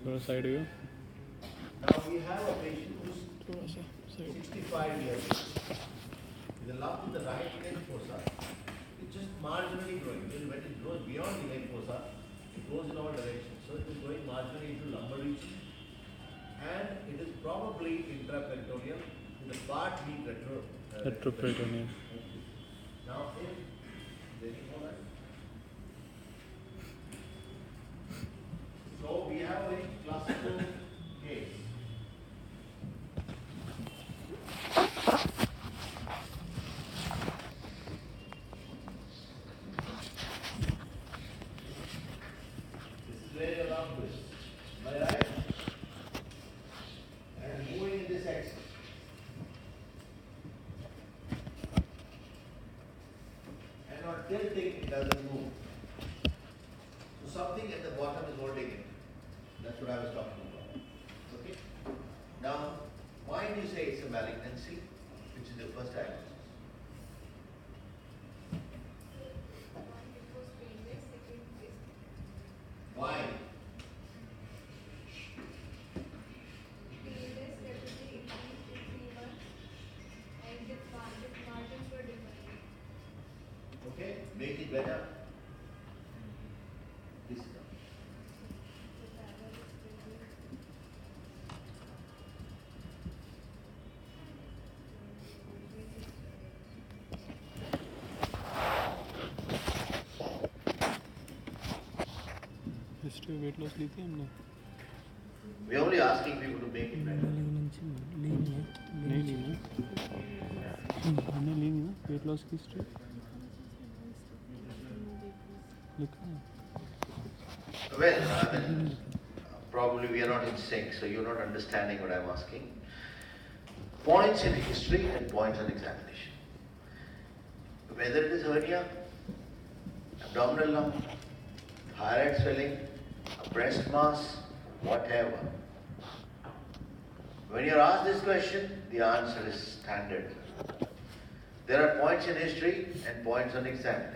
थोड़ा side हो. Now we have a patient who's 65 years old. The lump in the right leg fossa is just marginally growing. When it grows beyond the leg fossa, it goes in all directions. So it is going marginally into lumbar region, and it is probably intraperitoneal in the part weak Retroperitoneal. Now, if there is no light. So we have a very classical case. This is where your lump is. Am I right? And moving in this axis. And on tilting, it doesn't move. So something at the bottom is holding it. That's what I was talking about. Okay? Now, why do you say it's a malignancy, which is the first diagnosis? Why? Okay, make it better. Please come. History of weight loss ली थी हमने. We're only asking people to make it better. नहीं ली ना. हमने ली नहीं ना weight loss की history. लिखा है. Well, I mean, probably we are not in sync, so you're not understanding what I'm asking. Points in history and points on examination. Whether it is hernia, abdominal lump, thyroid swelling, a breast mass, whatever. When you're asked this question, the answer is standard. There are points in history and points on examination.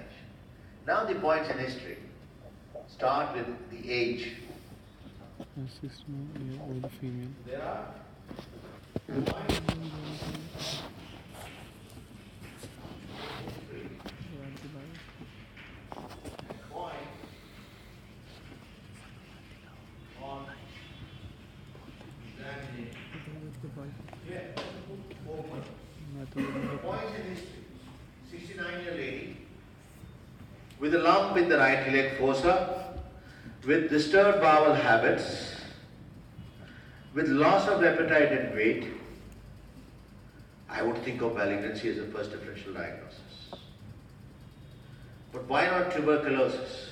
Now the points in history start with the age. 69-year-old female. There are points in history. Point on examination. Yeah, open. Points in history. 69-year lady with a lump in the right iliac fossa, with disturbed bowel habits, with loss of appetite and weight. I would think of malignancy as a first differential diagnosis. But why not tuberculosis?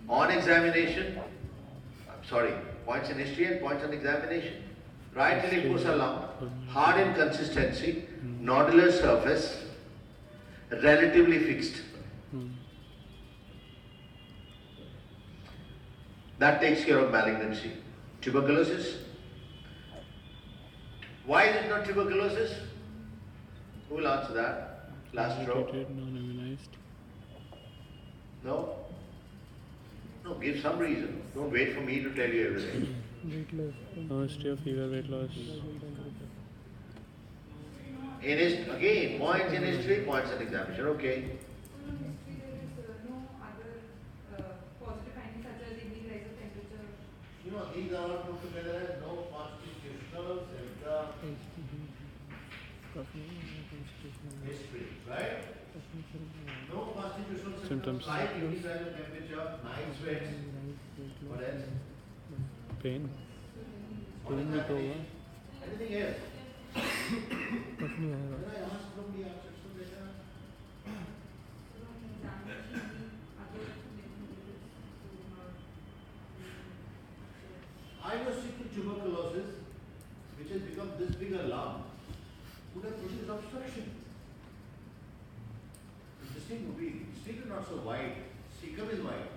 On examination, points in history and points on examination. Right iliac fossa lump, hard in consistency, nodular surface, relatively fixed. That takes care of malignancy. Tuberculosis. Why is it not tuberculosis? Who will answer that? Last row. Non-immunized. No? No, give some reason. Don't wait for me to tell you everything. Weight loss. No history of fever, weight loss. Again, points in history, points in examination. Okay. You know, these are all put together as no constitutional history, right? No constitutional symptoms like universal temperature, night sweats. What else? Pain. What is happening? Anything else? नहीं आएगा. When I asked from the answers to better. I was sick with tuberculosis, which has become this bigger lump, would have produced obstruction. The sting would be still not so wide, cecum is wide.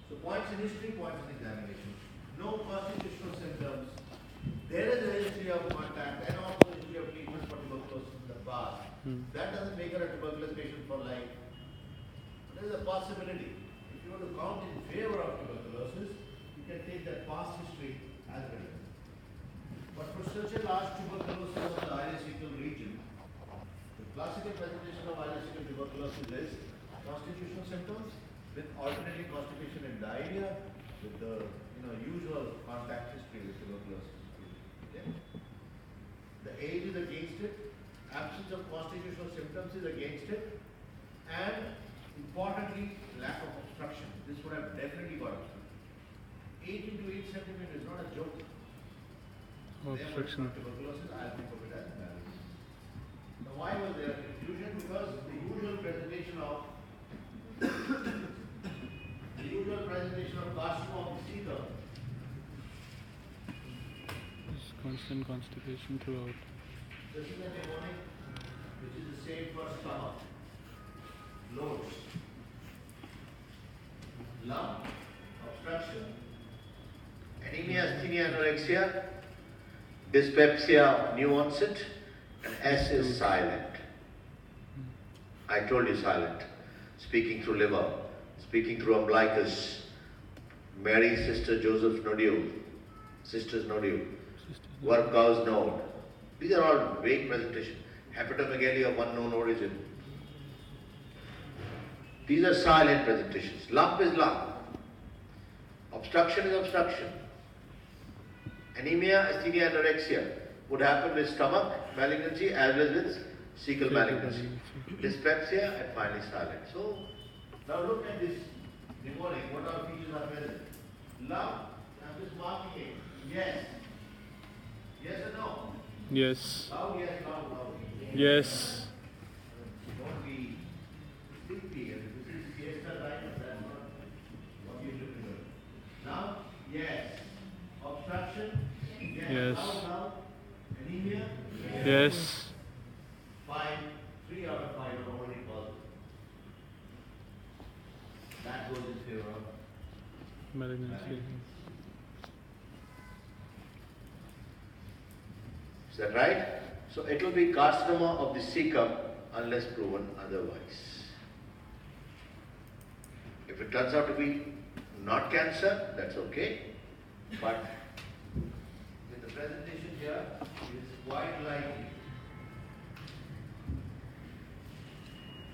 So points in history, points in examination. No constitutional symptoms. There is a history of contact and also a history of treatment for tuberculosis in the past. That doesn't make her a tuberculosis patient for life. There is a possibility. If you want to count in favor of tuberculosis, you can take that past history as relevant. But for such a large tuberculosis of the ileocecal region, the classical presentation of ileocecal tuberculosis is constitutional symptoms with alternating constipation and diarrhea, with the usual contact history with tuberculosis. Okay? The age is against it, absence of constitutional symptoms is against it, and importantly, lack of obstruction. This would have definitely got obstruction. 8 into 8 centimeter is not a joke. Obstruction. Tuberculosis, I'll think of it as malaria. Now, why was there confusion? Because the usual presentation of carcinoma of the cecum. Constant constipation throughout. This is a mnemonic which is the same for stomach. Loads. Lump, obstruction, anemia, asthenia, anorexia, dyspepsia, new onset, and S is silent. I told you silent. Speaking through liver, speaking through umbilicus, Mary, sister, Joseph nodule, sister's nodule, Warpgau's node. These are all vague presentation. Hepatomegaly of unknown origin. These are silent presentations. Lump is lump. Obstruction is obstruction. Anemia, asthenia, anorexia would happen with stomach malignancy as well as with cecal malignancy. Dyspepsia and finally silent. So, now look at this mnemonic. What are features are present? Lump, I'm just marking it. Yes. Yes or no? Yes. Loud, yes, loud, loud. Yes. Don't be sleepy. This is siesta time. That's not what you're looking at. Now, yes. Obstruction? Yes. Loud. Anemia? Yes. 5, 3 out of 5 are already positive. That goes in favor of Malignancy. Is that right? So it will be carcinoma of the cecum unless proven otherwise. If it turns out to be not cancer, that's okay. But with the presentation here, it is quite likely.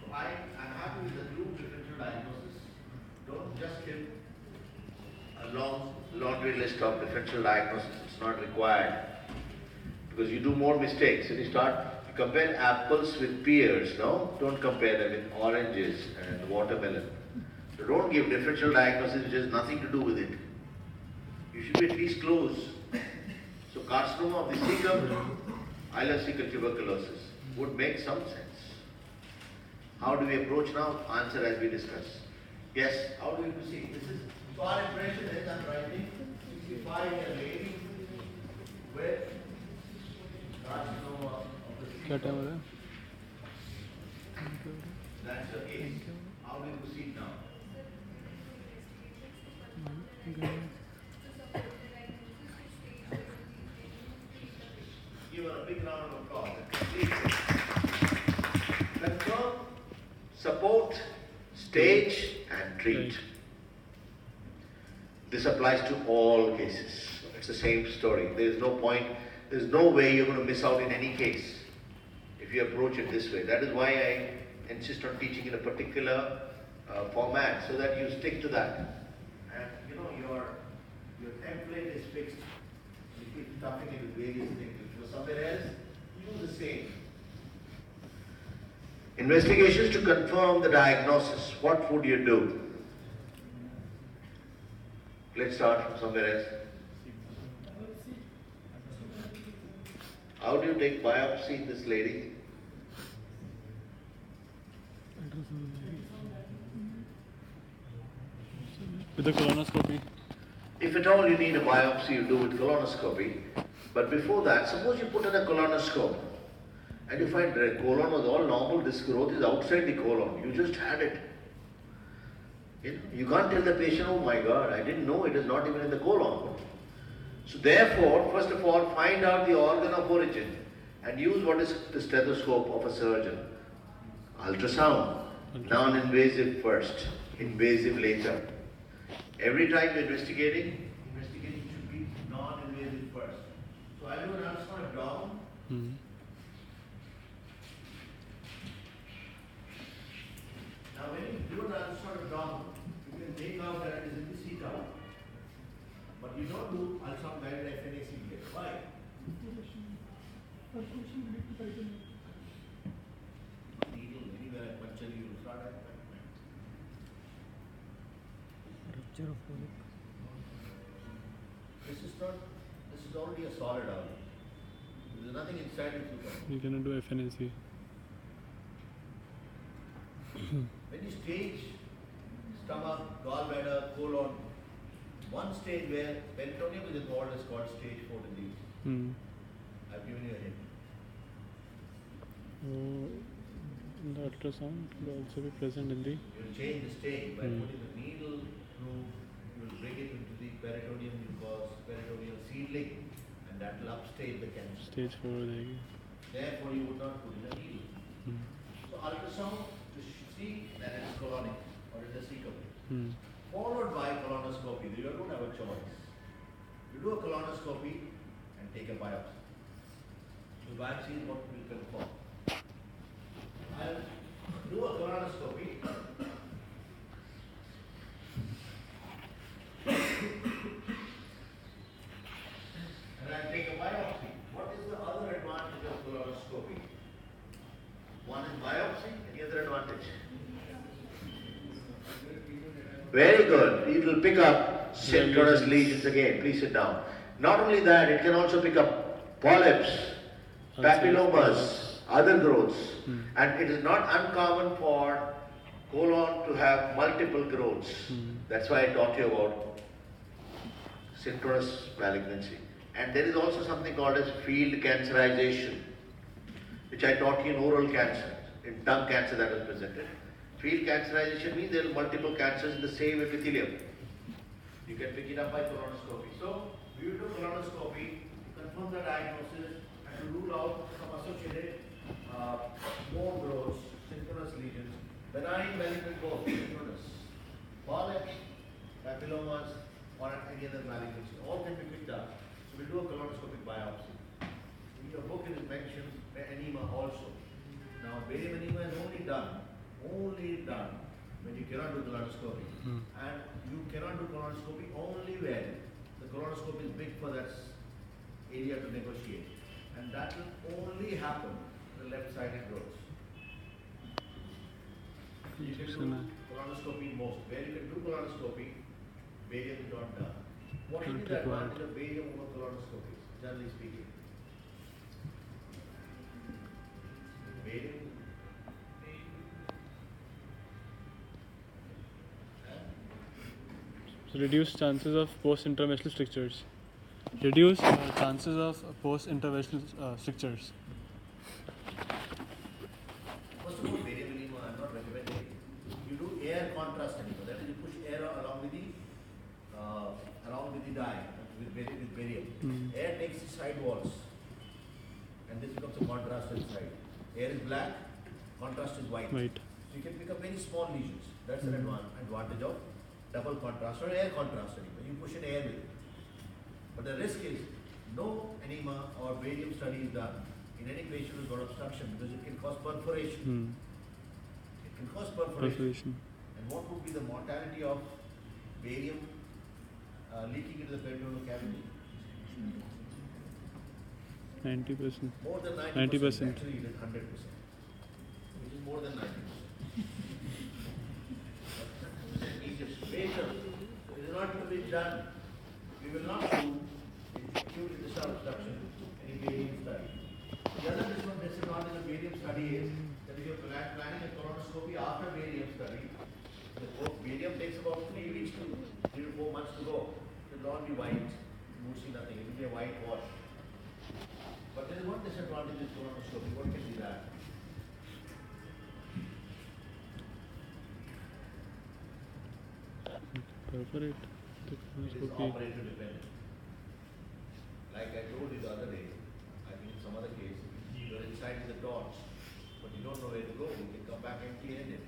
So I'm happy with the group differential diagnosis. Don't just give a long laundry list of differential diagnosis. It's not required. Because you do more mistakes. When you compare apples with pears, no? Don't compare them with oranges and watermelon. So don't give differential diagnosis which has nothing to do with it. You should be at least close. So carcinoma of the cecum, ileocecal tuberculosis would make some sense. How do we approach now? Answer as we discuss. Yes, how do we proceed? This is, so our impression is, I'm writing 65-year lady with carcinoma of the क्या time हो cecum. रहा है? That's the case. How do we proceed now? Give her a big round of applause. Confirm, support, stage, and treat. This applies to all cases. It's the same story. There is no point, there is no way you're going to miss out in any case if you approach it this way. That is why I insist on teaching in a particular format so that you stick to that. And your template is fixed. You keep stuffing it with various things. If you're somewhere else, use the same. Investigations to confirm the diagnosis. What would you do? Let's start from somewhere else. How do you take biopsy in this lady? With the colonoscopy. If at all you need a biopsy, you do with colonoscopy. But before that, suppose you put in a colonoscope and you find the colon was all normal, this growth is outside the colon. You just had it. You can't tell the patient, oh my God, I didn't know it is not even in the colon. So therefore, first of all, find out the organ of origin and use what is the stethoscope of a surgeon. Ultrasound. Non-invasive first, invasive later. Every time you're investigating should be non-invasive first. So I'll do an ultrasound abdomen. Now when you do an ultrasound abdomen, you can make out that it is in the C-tower. But you don't do ultrasound guided FNAC here. Why? Needle anywhere at puncture you will start at Rupture of colic. This is already a solid out. There is nothing inside which you can. You cannot do FNAC. When you stage stomach, gallbladder, colon, one stage where peritoneum is involved is called stage 4 disease. I've given you a hint. The ultrasound will also be present in the. You will change the stage by putting the needle through, you will bring it into the peritoneum, you cause peritoneal seedling, and that will upstage the cancer. Stage 4 रहेगी. Therefore, you would not put in a needle. So, ultrasound to see that it is colonic or it is cecopic. Followed by colonoscopy. You don't have a choice. You do a colonoscopy and take a biopsy. The biopsy is what will confirm. I'll do a colonoscopy. And I'll take a biopsy. What is the other advantage of colonoscopy? One is biopsy, and the other advantage. Very good. It will pick up synchronous lesions again. Please sit down. Not only that, it can also pick up polyps, papillomas, other growths. And it is not uncommon for colon to have multiple growths. That's why I taught you about synchronous malignancy. And there is also something called as field cancerization, which I taught you in oral cancer, in tongue cancer that was presented. Field cancerization means there are multiple cancers in the same epithelium. You can pick it up by colonoscopy. So, we will do colonoscopy to confirm the diagnosis and to rule out some associated bone growths, synchronous lesions, benign malignant growth, synchronous, polyps, papillomas, or any other malignancy. All can be picked up. So, we'll do a colonoscopic biopsy. In your book it is mentioned anemia also. Now, barium anemia is only done when you cannot do colonoscopy. And you cannot do colonoscopy only when the colonoscope is big for that area to negotiate. And that will only happen in the left-sided growths. So you can do colonoscopy most. Where you can do colonoscopy, barium is not done. What is the advantage of barium over colonoscopy, generally speaking? Barium. So reduce chances of post-interventional strictures. Reduce chances of post-interventional strictures. First of all, barium anemia I am not recommending. You do air contrast anemia. That is, you push air along with the dye with barium. Air takes the side walls, and this becomes a contrasted side. Air is black, contrast is white. So you can pick up very small lesions. That's an advantage of double contrast or air contrast anemia. You push in air with it. But the risk is no anemia or barium study is done in any patient who's got obstruction because it can cause perforation. It can cause perforation. And what would be the mortality of barium leaking into the peritoneal cavity? 90%. More than 90%. 90%. Actually, it is 100%. Which is more than 90%. It is not to be done. We will not do acute intestinal obstruction any barium study. The other disadvantage of barium study is that if you are planning a colonoscopy after barium study, the barium takes about 3 weeks to 3 to 4 months to go. It will not be white. You won't see nothing. It will be a white wash. But there is one disadvantage in colonoscopy. What can be that? Perforate the It is colonoscopy. operator dependent. Like I told you the other day, I think in some other case, you are inside with a torch, but you don't know where to go. You can come back empty-handed.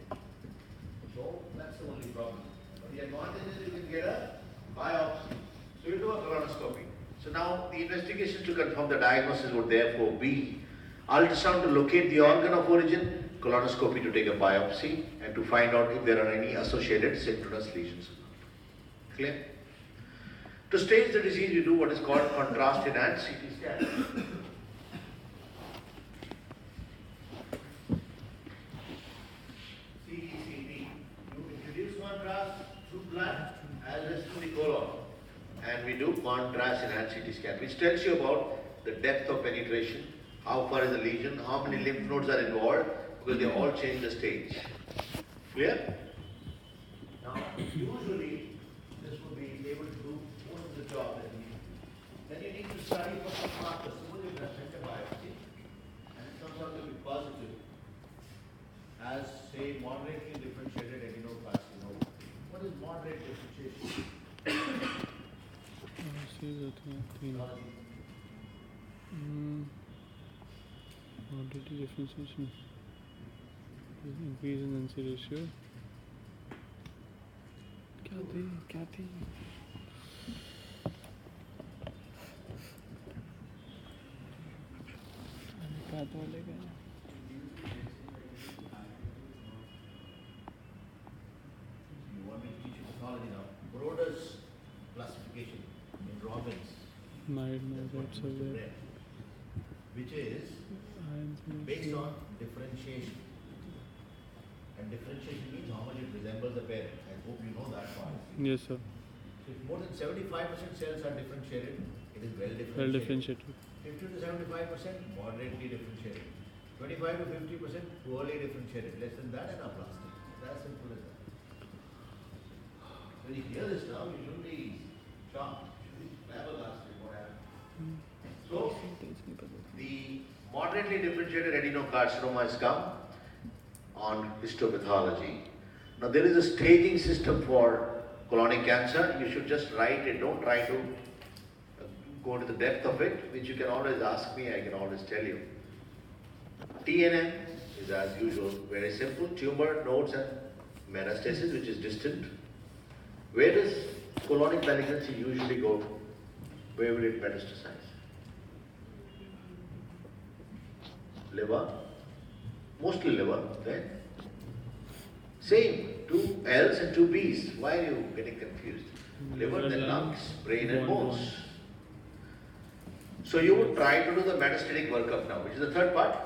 So that's the only problem. But the advantage is you can get a biopsy. So you do a colonoscopy. So now the investigation to confirm the diagnosis would therefore be ultrasound to locate the organ of origin, colonoscopy to take a biopsy and to find out if there are any associated synchronous lesions. Clear? To stage the disease, you do what is called contrast enhanced CT scan. CECT. You introduce contrast through blood as well as through the colon. And we do contrast enhanced CT scan, which tells you about the depth of penetration, how far is the lesion, how many lymph nodes are involved, because they all change the stage. Clear? Now, usually, this would be able to do most of the job that you need. Then you need to study for some markers. Suppose you have sent a biopsy and it comes out to be positive as, say, moderately differentiated adenocarcinoma. What is moderate differentiation? Quantity differentiation. Increase in NC ratio. क्या थी तो लेगा You want me to teach you pathology now? Broder's classification in Robbins, that's which is based on differentiation. And differentiation means how much it resembles the parent. I hope you know that part. Yes, sir. So if more than 75% cells are differentiated, it is well differentiated. Well differentiated. 50 to 75% moderately differentiated. 25 to 50% poorly differentiated. Less than that, and aplastic. It's as simple as that. When you hear this now, you shouldn't be shocked. You should be flabbergasted what happened. So, the moderately differentiated adenocarcinoma has come on histopathology. Now there is a staging system for colonic cancer. You should just write it. Don't try to go to the depth of it, which you can always ask me. I can always tell you. TNM is as usual, very simple. Tumor, nodes and metastasis, which is distant. Where does colonic malignancy usually go? Where will it metastasize? Liver, mostly liver, then same, two L's and two B's. Why are you getting confused? Liver, then lungs, brain and bones. So you would try to do the metastatic workup now, which is the third part.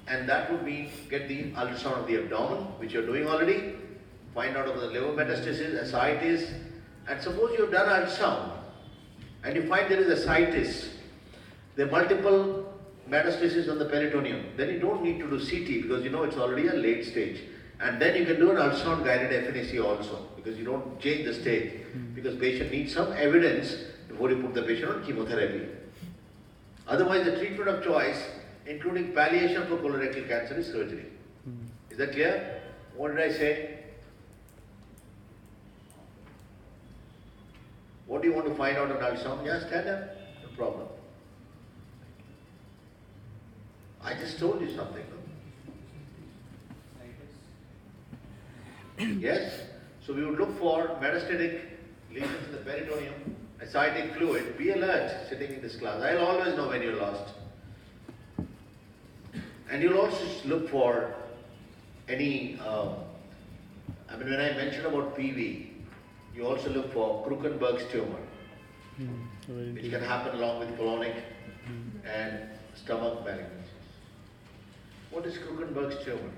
And that would mean get the ultrasound of the abdomen, which you're doing already, find out about the liver metastasis, ascites, and suppose you've done ultrasound and you find there is ascites, there are multiple metastasis on the peritoneum, then you don't need to do CT because you know it's already a late stage. And then you can do an ultrasound guided FNAC also because you don't change the stage because patient needs some evidence before you put the patient on chemotherapy. Otherwise the treatment of choice, including palliation for colorectal cancer, is surgery. Is that clear? What did I say? What do you want to find out on ultrasound? Yeah, stand up. No problem. I just told you something. No? Yes? So we would look for metastatic lesions in the peritoneum, ascitic fluid. Be alert sitting in this class. I'll always know when you're lost. And you'll also look for any, when I mentioned about PV, you also look for Krukenberg's tumor, which can happen along with colonic and stomach malignancies. What is Krukenberg's tumor?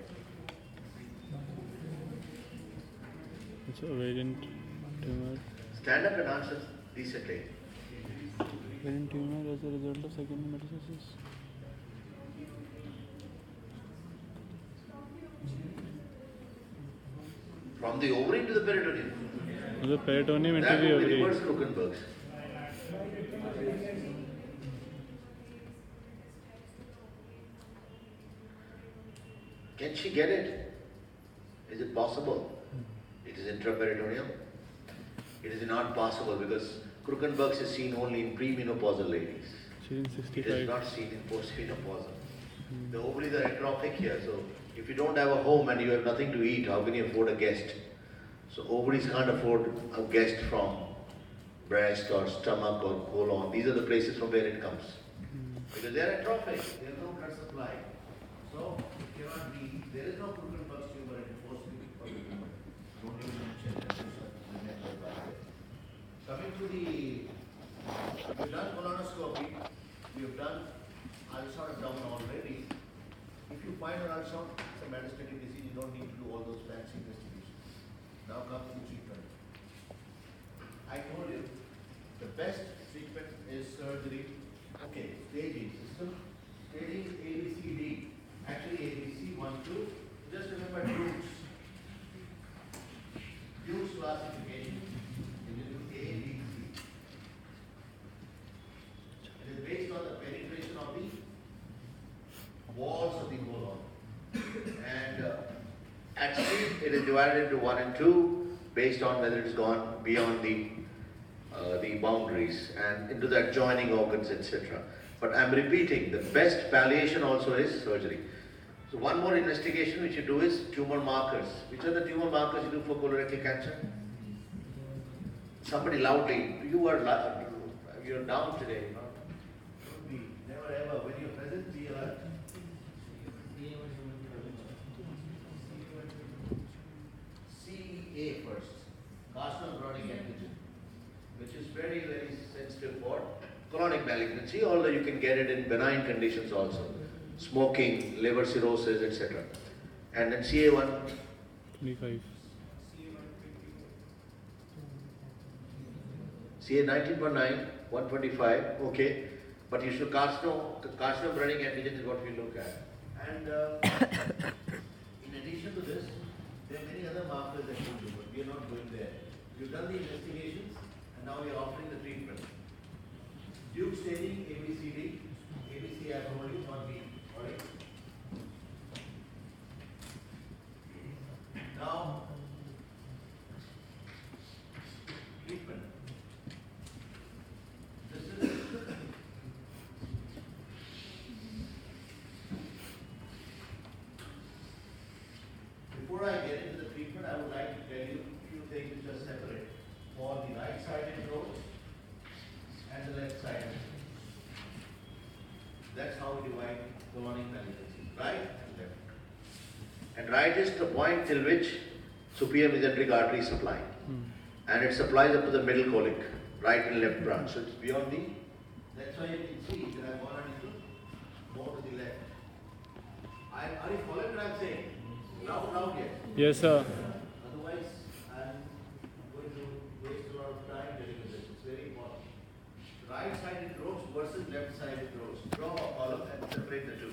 It's an ovarian tumor. Stand up and answer decently. Ovarian tumor as a result of secondary metastasis. From the ovary to the peritoneum. The peritoneum into That the would be ovary. reverse Krukenberg's. Can she get it? Is it possible? It is intraperitoneal. It is not possible because Krukenberg's is seen only in premenopausal ladies. She's in It 65. is not seen in postmenopausal. The ovaries are atrophic here, so If you don't have a home and you have nothing to eat, how can you afford a guest? So ovaries can't afford a guest from breast or stomach or colon. These are the places from where it comes. Because they are atrophic, there is no blood supply. So it cannot be, there is no Purkin bus tumor in most people. Don't even mention that. Coming to the, we've done colonoscopy, we have done ultrasound down already. If you find an ultrasound, it's a metastatic disease, you don't need to do all those fancy investigations. Now comes the treatment. I told you, the best treatment is surgery. Okay, staging system. Staging is A, B, C, D. Actually, A, B, C, 1, 2. Just remember Duke's. Duke's classification is A, B, C. It is based on the penetration of the walls of the colon. And actually, it is divided into 1 and 2 based on whether it has gone beyond the boundaries and into the adjoining organs, etc. But I'm repeating, the best palliation also is surgery. So one more investigation which you do is tumor markers. Which are the tumor markers you do for colorectal cancer? Somebody loudly, you're down today. Don't be, never ever, when you're present, be alert. CEA first, carcinogenic antigen, which is very, very sensitive for colonic malignancy, although you can get it in benign conditions also. Smoking, liver cirrhosis, etc. And then CA1? 25. CA 19.9, 125, okay. But you should carcinogenic antigen is what we look at. And in addition to this, there are many other markers that you do, but we are not going there. We've done the investigations, and now we are offering the treatment. Duke staging, ABCD. ABC I told you, not B. Alright? Now, treatment. This is before I get into the treatment, I would like to tell you a few things which are separate for the right-sided growth and the left-sided. That's how we divide colonic malignancy, right and left. And right is the point till which superior mesenteric artery is supplying. And it supplies up to the middle colic, right and left branch. So it's beyond the, that's why you can see that I've gone a little more to the left. Are you following what I'm saying? Loud yet? Yes, sir. Otherwise, I'm going to waste a lot of time dealing with this. It's very important. Right-sided growths versus left-sided growths. Draw a column and separate the two.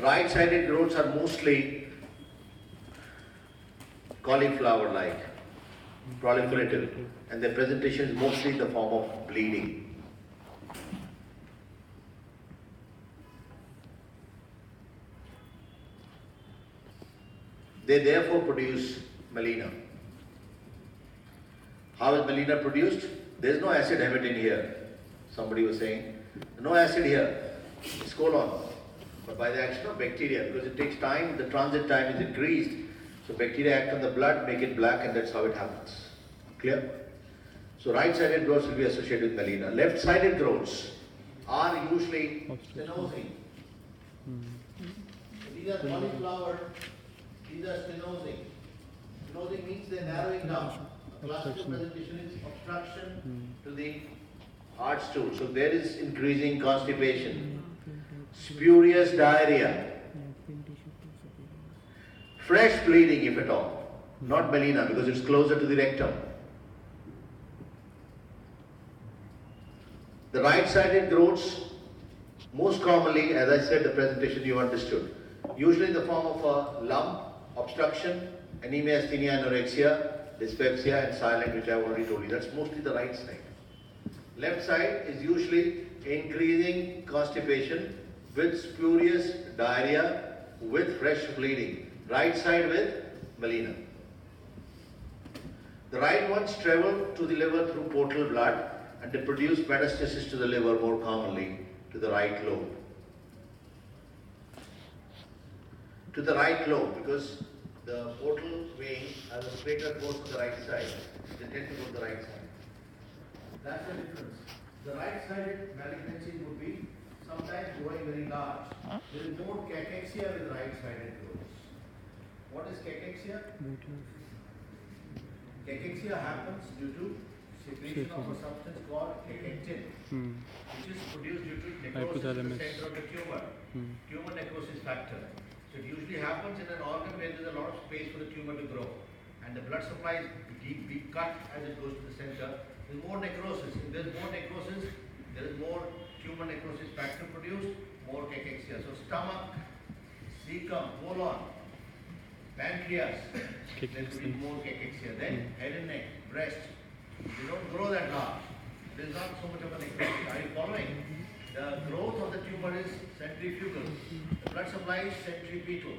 Right-sided growths are mostly cauliflower-like, proliferative, and their presentation is mostly in the form of bleeding. They therefore produce melena. How is melena produced? There is no acid habit in here. Somebody was saying, no acid here. It's colon. But by the action of bacteria, because it takes time, the transit time is increased. So bacteria act on the blood, make it black, and that's how it happens. Clear? So right-sided growths will be associated with melena. Left-sided growths are usually stenosing. These are cauliflower. These are stenosing. Stenosing means they're narrowing down. A classical presentation is obstruction to the hard stool. So there is increasing constipation, spurious diarrhea, fresh bleeding if at all, not melena because it's closer to the rectum. The right-sided growths, most commonly, as I said, the presentation you understood, usually in the form of a lump, obstruction, anemia, asthenia, anorexia, dyspepsia, and silent, which I've already told you. That's mostly the right side. Left side is usually increasing constipation with spurious diarrhea with fresh bleeding. Right side with melena. The right ones travel to the liver through portal blood and they produce metastasis to the liver more commonly to the right lobe. to the right lobe, because the portal vein has a straighter course on the right side. They tend to go to the right side. That's the difference. The right-sided malignancy would be sometimes growing very large. There is more cachexia with right-sided growth. What is cachexia? Cachexia happens due to secretion of a substance called cachectin, which is produced due to necrosis in the center of the tumor. Tumor necrosis factor. So it usually happens in an organ where there is a lot of space for the tumor to grow. And the blood supply is be cut as it goes to the center. There is more necrosis. If there is more necrosis, there is more tumor necrosis factor produced, more cachexia. So stomach, cecum, colon, pancreas, there will be more cachexia. Then head and neck, breast, they don't grow that large. There is not so much of a necrosis. Are you following? The growth of the tumor is centrifugal. The blood supply is centripetal.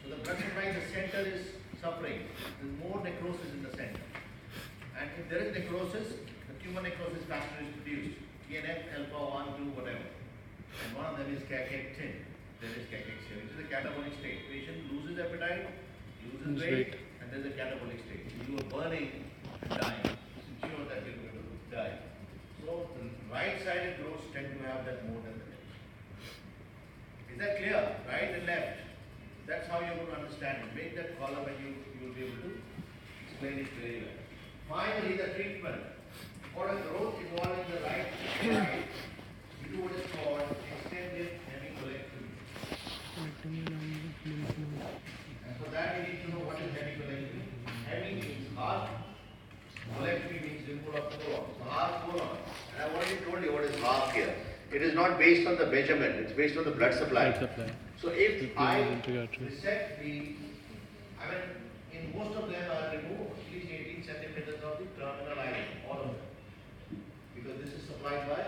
So the blood supply in the center is suffering. There is more necrosis in the center. And if there is necrosis, the tumor necrosis factor is produced. TNF, alpha 1, 2, whatever. And one of them is cachectin. There is cachexia, which is a catabolic state. Patient loses appetite, loses weight, and there is a catabolic state. You are burning and dying. It's sure that you're going to die. So the right-sided growths tend to have that more than the left. Is that clear? Right and left. That's how you're going to understand it. Make that column and you'll be able to explain it very well. Finally, the treatment. For a growth involving the right side, you do what is called extended hemicolectomy. And for that, you need to know what is hemicolectomy. Hemi means half, colectomy means removal of colon. So half colon. And I've already told you what is half here. It is not based on the measurement, it's based on the blood supply. So if I resect in most of them I remove at least 18 centimeters of the terminal ileum, all of them. Because this is supplied by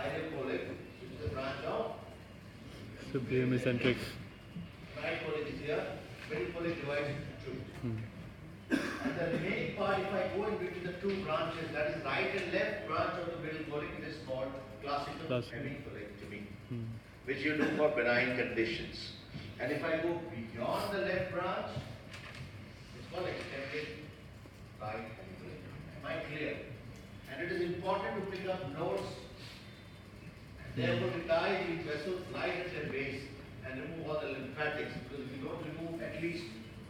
ileocolec, which is a branch of supreme eccentric. right colec is here, middle colec divides into two. And the remaining part, if I go in between the two branches, that is right and left branch of the middle colec, it is called classical hemicolectomy, which you do for benign conditions. And if I go beyond the left branch, it's called extended right hemicolectomy. Am I clear? And it is important to pick up nodes and therefore to tie these vessels right at their base and remove all the lymphatics, because if you don't remove at least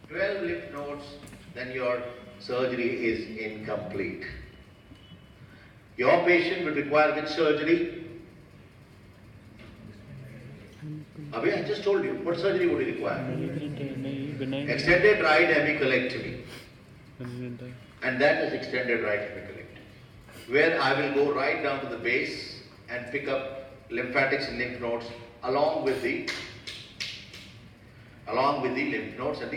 12 lymph nodes, then your surgery is incomplete. Your patient will require which surgery? Abhi, I just told you, what surgery would he require? Extended right hemicolectomy. And that is extended right hemicolectomy, where I will go right down to the base and pick up lymphatics and lymph nodes along with the lymph nodes and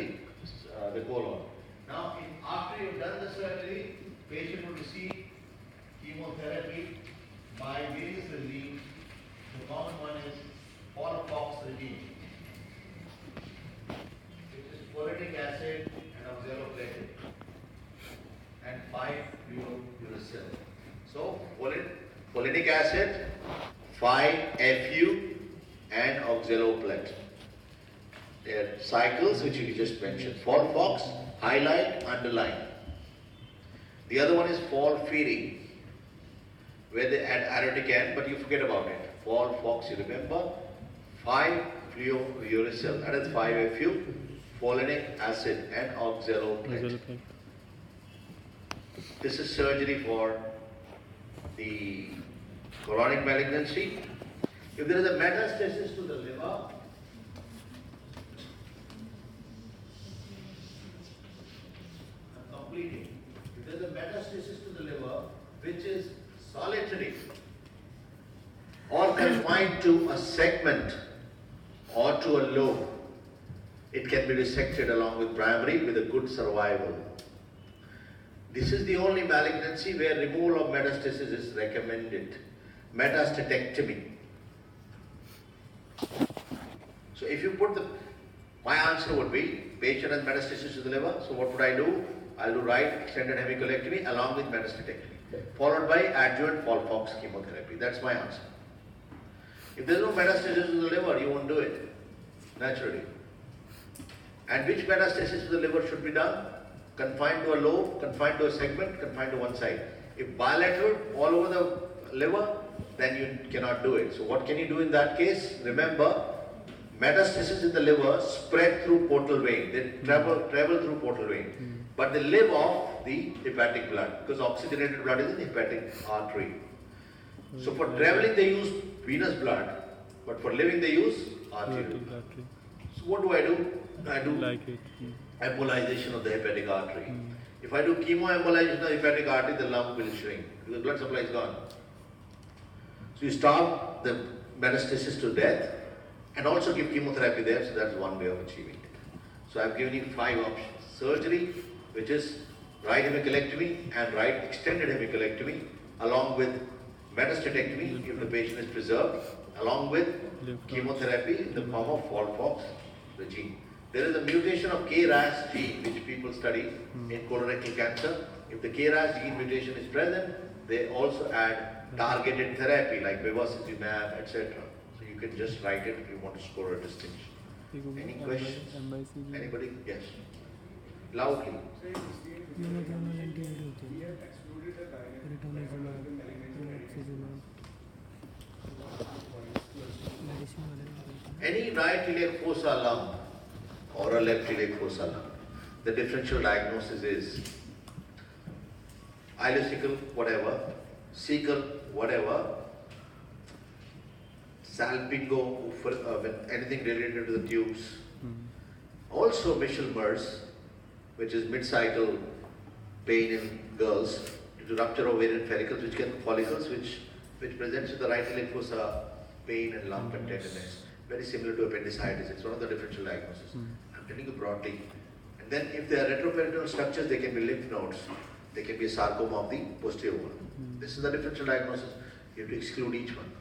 the colon. Now, after you've done the surgery, patient will receive chemotherapy by various regimes. The common one is Fox regime, which is folic acid and oxaloplatin and 5-fluorouracil. So, folic acid, 5-FU and oxaloplatin. They are cycles which you just mentioned. Fox, highlight, underline. The other one is fall feeding, where they add arotican, but you forget about it. Fox, you remember. 5-fluorouracil, that is 5-FU, folinic acid and oxaloplatin. This is surgery for the colonic malignancy. If there is a metastasis to the liver, I'm completing. If there is a metastasis to the liver, which is solitary or confined to a segment or to a lobe, it can be resected along with primary with a good survival. This is the only malignancy where removal of metastasis is recommended. Metastatectomy. So if you put my answer would be, patient has metastasis to the liver, so what would I do? I'll do right extended hemicolectomy along with metastatectomy, followed by adjuvant Fox chemotherapy. That's my answer. If there's no metastasis to the liver, you won't do it, naturally. And which metastasis to the liver should be done? Confined to a lobe, confined to a segment, confined to one side. If bilateral, all over the liver, then you cannot do it. So what can you do in that case? Remember, metastasis in the liver spread through portal vein. They travel through portal vein. But they live off the hepatic blood, because oxygenated blood is in the hepatic artery. So for traveling they use venous blood, but for living they use arterial blood. So what do? I do embolization of the hepatic artery. If I do chemoembolization of the hepatic artery, the lump will shrink because the blood supply is gone. So you starve the metastasis to death and also give chemotherapy there, so that's one way of achieving it. So I've given you 5 options. Surgery, which is right hemicolectomy and right extended hemicolectomy, along with metastatectomy if the patient is preserved, along with chemotherapy in the form of Folfox regime. There is a mutation of KRAS gene which people study in colorectal cancer. If the KRAS gene mutation is present, they also add targeted therapy like bevacizumab, etc. So you can just write it if you want to score a distinction. Any questions? Anybody? Yes. Loudly. Any right iliac fossa lump or a left iliac fossa lump, the differential diagnosis is ileocecal, whatever, cecal, whatever, salpingo, anything related to the tubes. Also Michel-Merz, which is mid-cycle pain in girls due to rupture of ovarian follicles, which presents with the right iliac fossa pain and lump and tenderness. Very similar to appendicitis. It's one of the differential diagnoses. I'm telling you broadly. And then if they are retroperitoneal structures, they can be lymph nodes. They can be a sarcoma of the posterior wall. This is the differential diagnosis. You have to exclude each one.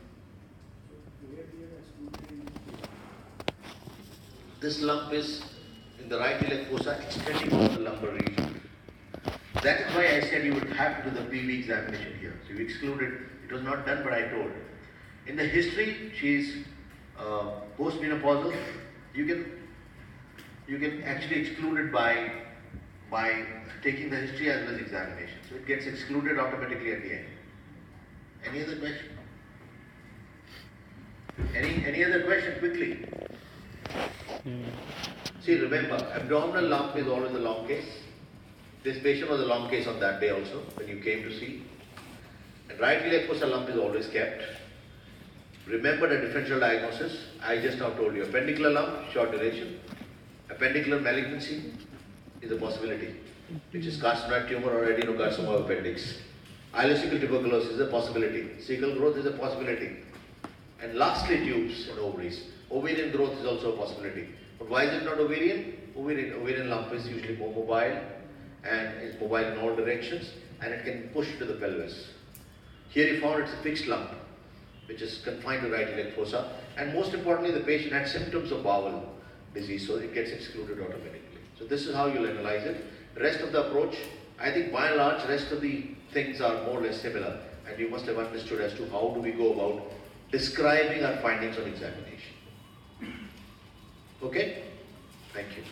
This lump is in the right iliac fossa extending from the lumbar region. That is why I said you would have to do the PV examination here. So you excluded, it was not done, but I told. In the history, she is postmenopausal. You can actually exclude it by taking the history as well as examination. So it gets excluded automatically at the end. Any other question? Any other question quickly? See, remember, abdominal lump is always a long case. This patient was a long case on that day also when you came to see. And right iliac fossa lump is always kept. Remember the differential diagnosis. I just now told you. Appendicular lump, short duration. Appendicular malignancy is a possibility, which is carcinoid tumor or adenocarcinoma of appendix. Ileocecal tuberculosis is a possibility. Cecal growth is a possibility. And lastly, tubes and ovaries. Ovarian growth is also a possibility. But why is it not ovarian? Ovarian lump is usually more mobile and is mobile in all directions and it can push to the pelvis. Here you found it's a fixed lump, which is confined to right iliac fossa, and most importantly the patient had symptoms of bowel disease, so it gets excluded automatically. So this is how you'll analyze it. The rest of the approach, I think by and large, rest of the things are more or less similar, and you must have understood as to how do we go about describing our findings on examination. Okay? Thank you.